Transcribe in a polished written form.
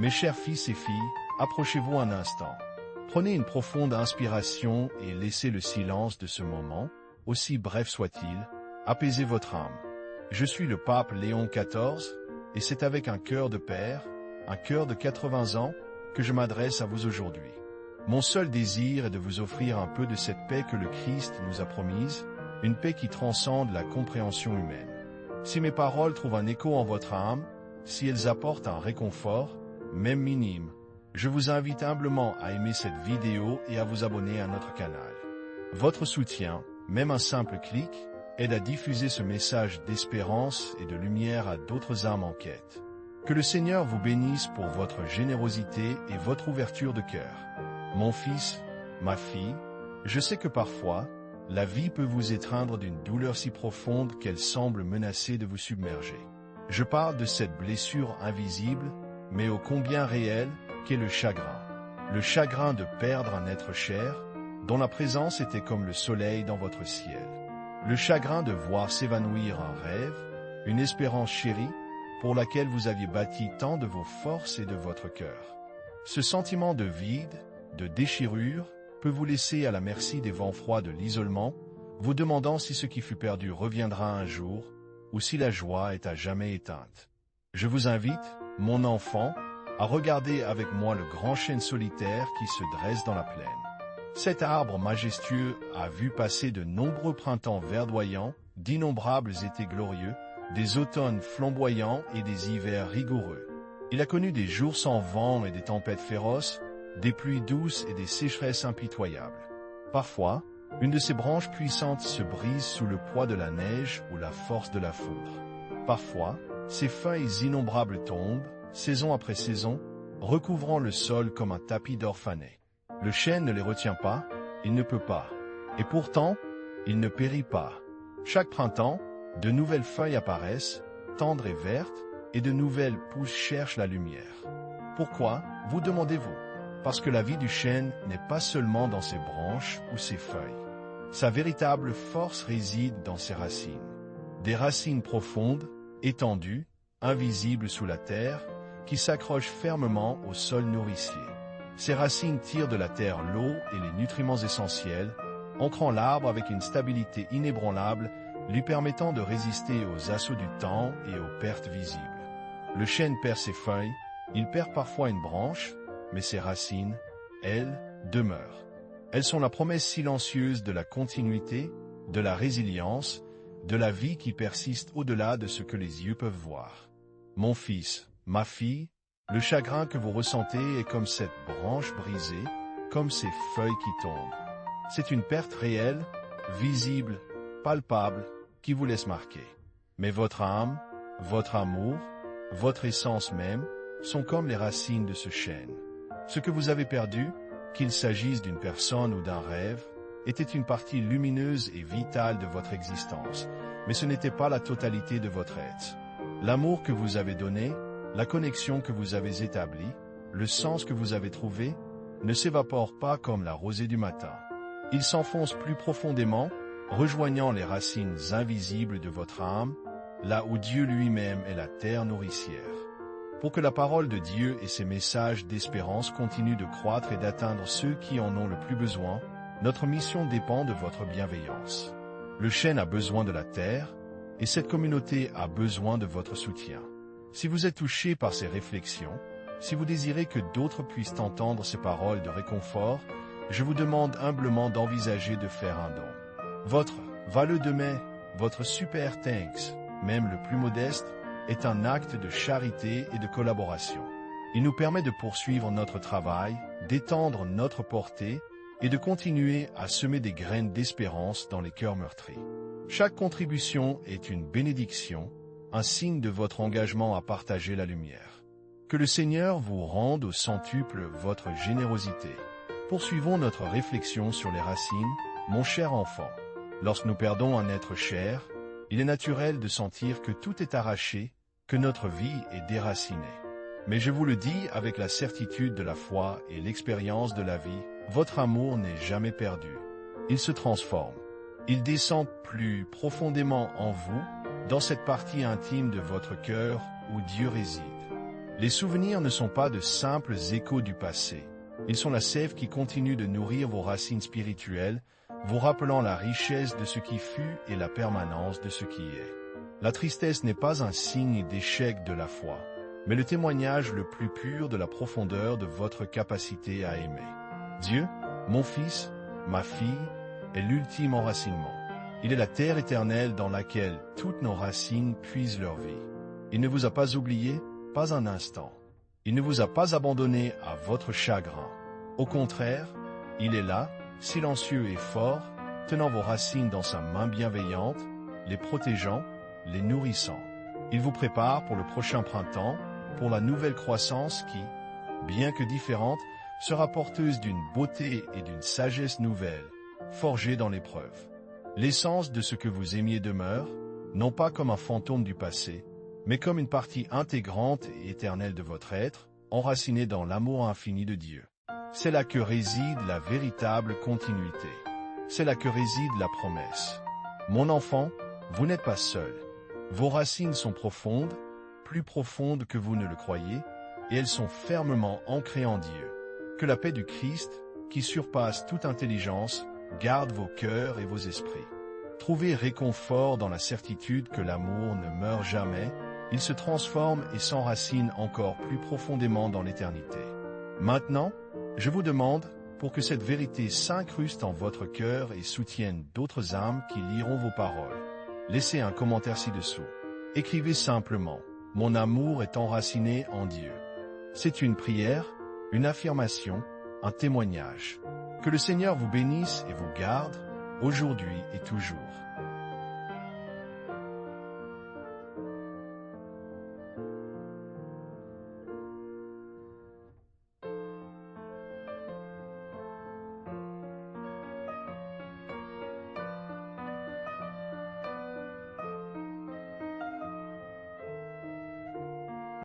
Mes chers fils et filles, approchez-vous un instant. Prenez une profonde inspiration et laissez le silence de ce moment, aussi bref soit-il, apaiser votre âme. Je suis le pape Léon XIV, et c'est avec un cœur de père, un cœur de 80 ans, que je m'adresse à vous aujourd'hui. Mon seul désir est de vous offrir un peu de cette paix que le Christ nous a promise, une paix qui transcende la compréhension humaine. Si mes paroles trouvent un écho en votre âme, si elles apportent un réconfort, même minime, je vous invite humblement à aimer cette vidéo et à vous abonner à notre canal. Votre soutien, même un simple clic, aide à diffuser ce message d'espérance et de lumière à d'autres âmes en quête. Que le Seigneur vous bénisse pour votre générosité et votre ouverture de cœur. Mon fils, ma fille, je sais que parfois, la vie peut vous étreindre d'une douleur si profonde qu'elle semble menacer de vous submerger. Je parle de cette blessure invisible, mais ô combien réelle, qu'est le chagrin. Le chagrin de perdre un être cher, dont la présence était comme le soleil dans votre ciel. Le chagrin de voir s'évanouir un rêve, une espérance chérie, pour laquelle vous aviez bâti tant de vos forces et de votre cœur. Ce sentiment de vide, de déchirure, peut vous laisser à la merci des vents froids de l'isolement, vous demandant si ce qui fut perdu reviendra un jour, ou si la joie est à jamais éteinte. Je vous invite, mon enfant, à regarder avec moi le grand chêne solitaire qui se dresse dans la plaine. Cet arbre majestueux a vu passer de nombreux printemps verdoyants, d'innombrables étés glorieux, des automnes flamboyants et des hivers rigoureux. Il a connu des jours sans vent et des tempêtes féroces, des pluies douces et des sécheresses impitoyables. Parfois, une de ses branches puissantes se brise sous le poids de la neige ou la force de la foudre. Parfois, ses feuilles innombrables tombent, saison après saison, recouvrant le sol comme un tapis d'or fané. Le chêne ne les retient pas, il ne peut pas. Et pourtant, il ne périt pas. Chaque printemps, de nouvelles feuilles apparaissent, tendres et vertes, et de nouvelles pousses cherchent la lumière. Pourquoi, vous demandez-vous? Parce que la vie du chêne n'est pas seulement dans ses branches ou ses feuilles. Sa véritable force réside dans ses racines. Des racines profondes, étendues, invisibles sous la terre, qui s'accrochent fermement au sol nourricier. Ces racines tirent de la terre l'eau et les nutriments essentiels, ancrant l'arbre avec une stabilité inébranlable, lui permettant de résister aux assauts du temps et aux pertes visibles. Le chêne perd ses feuilles, il perd parfois une branche, mais ses racines, elles, demeurent. Elles sont la promesse silencieuse de la continuité, de la résilience, de la vie qui persiste au-delà de ce que les yeux peuvent voir. Mon fils, ma fille, le chagrin que vous ressentez est comme cette branche brisée, comme ces feuilles qui tombent. C'est une perte réelle, visible, palpable, qui vous laisse marquer. Mais votre âme, votre amour, votre essence même, sont comme les racines de ce chêne. Ce que vous avez perdu, qu'il s'agisse d'une personne ou d'un rêve, était une partie lumineuse et vitale de votre existence, mais ce n'était pas la totalité de votre être. L'amour que vous avez donné, la connexion que vous avez établie, le sens que vous avez trouvé, ne s'évapore pas comme la rosée du matin. Il s'enfonce plus profondément, rejoignant les racines invisibles de votre âme, là où Dieu lui-même est la terre nourricière. Pour que la parole de Dieu et ses messages d'espérance continuent de croître et d'atteindre ceux qui en ont le plus besoin, notre mission dépend de votre bienveillance. Le chêne a besoin de la terre, et cette communauté a besoin de votre soutien. Si vous êtes touché par ces réflexions, si vous désirez que d'autres puissent entendre ces paroles de réconfort, je vous demande humblement d'envisager de faire un don. Votre vœu de mai, votre super thanks, même le plus modeste, est un acte de charité et de collaboration. Il nous permet de poursuivre notre travail, d'étendre notre portée et de continuer à semer des graines d'espérance dans les cœurs meurtris. Chaque contribution est une bénédiction, un signe de votre engagement à partager la lumière. Que le Seigneur vous rende au centuple votre générosité. Poursuivons notre réflexion sur les racines, mon cher enfant. Lorsque nous perdons un être cher, il est naturel de sentir que tout est arraché, que notre vie est déracinée. Mais je vous le dis avec la certitude de la foi et l'expérience de la vie, votre amour n'est jamais perdu. Il se transforme. Il descend plus profondément en vous, dans cette partie intime de votre cœur où Dieu réside. Les souvenirs ne sont pas de simples échos du passé. Ils sont la sève qui continue de nourrir vos racines spirituelles, vous rappelant la richesse de ce qui fut et la permanence de ce qui est. La tristesse n'est pas un signe d'échec de la foi, mais le témoignage le plus pur de la profondeur de votre capacité à aimer. Dieu, mon fils, ma fille, est l'ultime enracinement. Il est la terre éternelle dans laquelle toutes nos racines puisent leur vie. Il ne vous a pas oublié, pas un instant. Il ne vous a pas abandonné à votre chagrin. Au contraire, il est là, silencieux et fort, tenant vos racines dans sa main bienveillante, les protégeant, les nourrissant. Il vous prépare pour le prochain printemps, pour la nouvelle croissance qui, bien que différente, sera porteuse d'une beauté et d'une sagesse nouvelles, forgées dans l'épreuve. L'essence de ce que vous aimiez demeure, non pas comme un fantôme du passé, mais comme une partie intégrante et éternelle de votre être, enracinée dans l'amour infini de Dieu. C'est là que réside la véritable continuité. C'est là que réside la promesse. Mon enfant, vous n'êtes pas seul. Vos racines sont profondes, plus profondes que vous ne le croyez, et elles sont fermement ancrées en Dieu. Que la paix du Christ, qui surpasse toute intelligence, garde vos cœurs et vos esprits. Trouvez réconfort dans la certitude que l'amour ne meurt jamais, il se transforme et s'enracine encore plus profondément dans l'éternité. Maintenant, je vous demande, pour que cette vérité s'incruste en votre cœur et soutienne d'autres âmes qui liront vos paroles, laissez un commentaire ci-dessous. Écrivez simplement « Mon amour est enraciné en Dieu ». C'est une prière, une affirmation, un témoignage. Que le Seigneur vous bénisse et vous garde, aujourd'hui et toujours.